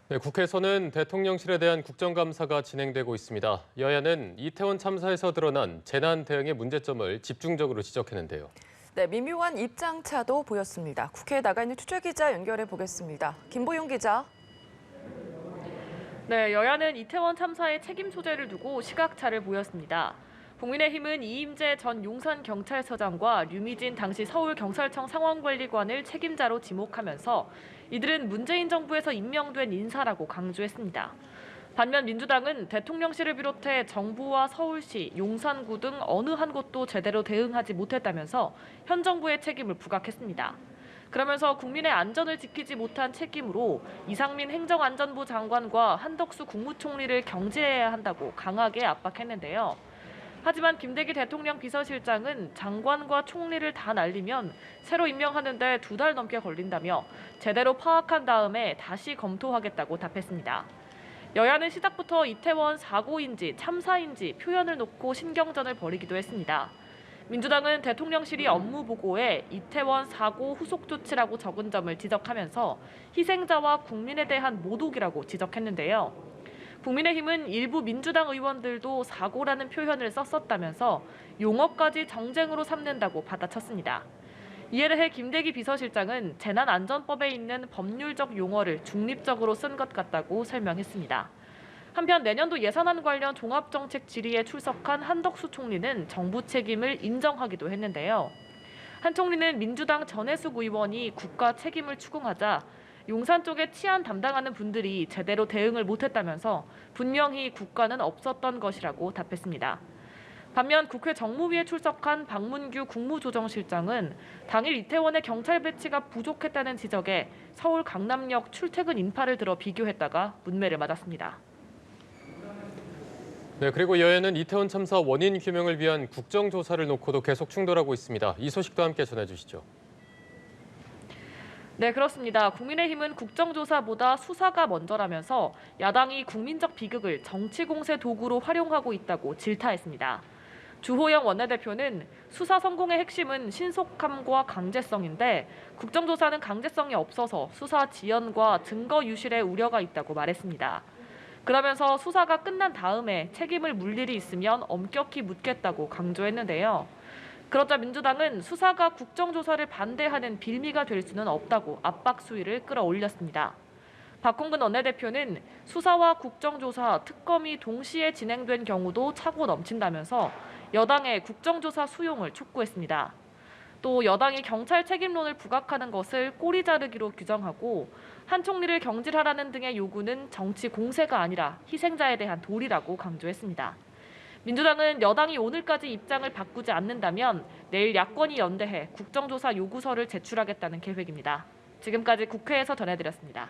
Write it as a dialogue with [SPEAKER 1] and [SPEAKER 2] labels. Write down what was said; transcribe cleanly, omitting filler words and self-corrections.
[SPEAKER 1] 네, 국회에서는 대통령실에 대한 국정감사가 진행되고 있습니다. 여야는 이태원 참사에서 드러난 재난 대응의 문제점을 집중적으로 지적했는데요.
[SPEAKER 2] 네, 미묘한 입장차도 보였습니다. 국회에 나가 있는 취재 기자 연결해 보겠습니다. 김보용 기자.
[SPEAKER 3] 네, 여야는 이태원 참사의 책임 소재를 두고 시각차를 보였습니다. 국민의힘은 이임재 전 용산경찰서장과 류미진 당시 서울경찰청 상황관리관을 책임자로 지목하면서 이들은 문재인 정부에서 임명된 인사라고 강조했습니다. 반면 민주당은 대통령실을 비롯해 정부와 서울시, 용산구 등 어느 한 곳도 제대로 대응하지 못했다면서 현 정부의 책임을 부각했습니다. 그러면서 국민의 안전을 지키지 못한 책임으로 이상민 행정안전부 장관과 한덕수 국무총리를 경질해야 한다고 강하게 압박했는데요. 하지만 김대기 대통령 비서실장은 장관과 총리를 다 날리면 새로 임명하는 데 2달 넘게 걸린다며 제대로 파악한 다음에 다시 검토하겠다고 답했습니다. 여야는 시작부터 이태원 사고인지 참사인지 표현을 놓고 신경전을 벌이기도 했습니다. 민주당은 대통령실이 업무 보고에 이태원 사고 후속 조치라고 적은 점을 지적하면서 희생자와 국민에 대한 모독이라고 지적했는데요. 국민의힘은 일부 민주당 의원들도 사고라는 표현을 썼었다면서 용어까지 정쟁으로 삼는다고 받아쳤습니다. 이에 대해 김대기 비서실장은 재난안전법에 있는 법률적 용어를 중립적으로 쓴 것 같다고 설명했습니다. 한편 내년도 예산안 관련 종합정책 질의에 출석한 한덕수 총리는 정부 책임을 인정하기도 했는데요. 한 총리는 민주당 전해숙 의원이 국가 책임을 추궁하자 용산 쪽에 치안 담당하는 분들이 제대로 대응을 못했다면서 분명히 국가는 없었던 것이라고 답했습니다. 반면 국회 정무위에 출석한 박문규 국무조정실장은 당일 이태원의 경찰 배치가 부족했다는 지적에 서울 강남역 출퇴근 인파를 들어 비교했다가 문매를 맞았습니다.
[SPEAKER 1] 네, 그리고 여야는 이태원 참사 원인 규명을 위한 국정조사를 놓고도 계속 충돌하고 있습니다. 이 소식도 함께 전해주시죠.
[SPEAKER 3] 네, 그렇습니다. 국민의힘은 국정조사보다 수사가 먼저라면서 야당이 국민적 비극을 정치 공세 도구로 활용하고 있다고 질타했습니다. 주호영 원내대표는 수사 성공의 핵심은 신속함과 강제성인데 국정조사는 강제성이 없어서 수사 지연과 증거 유실에 우려가 있다고 말했습니다. 그러면서 수사가 끝난 다음에 책임을 물 일이 있으면 엄격히 묻겠다고 강조했는데요. 그러자 민주당은 수사가 국정조사를 반대하는 빌미가 될 수는 없다고 압박 수위를 끌어올렸습니다. 박홍근 원내대표는 수사와 국정조사, 특검이 동시에 진행된 경우도 차고 넘친다면서 여당의 국정조사 수용을 촉구했습니다. 또 여당이 경찰 책임론을 부각하는 것을 꼬리 자르기로 규정하고 한 총리를 경질하라는 등의 요구는 정치 공세가 아니라 희생자에 대한 도리라고 강조했습니다. 민주당은 여당이 오늘까지 입장을 바꾸지 않는다면 내일 야권이 연대해 국정조사 요구서를 제출하겠다는 계획입니다. 지금까지 국회에서 전해드렸습니다.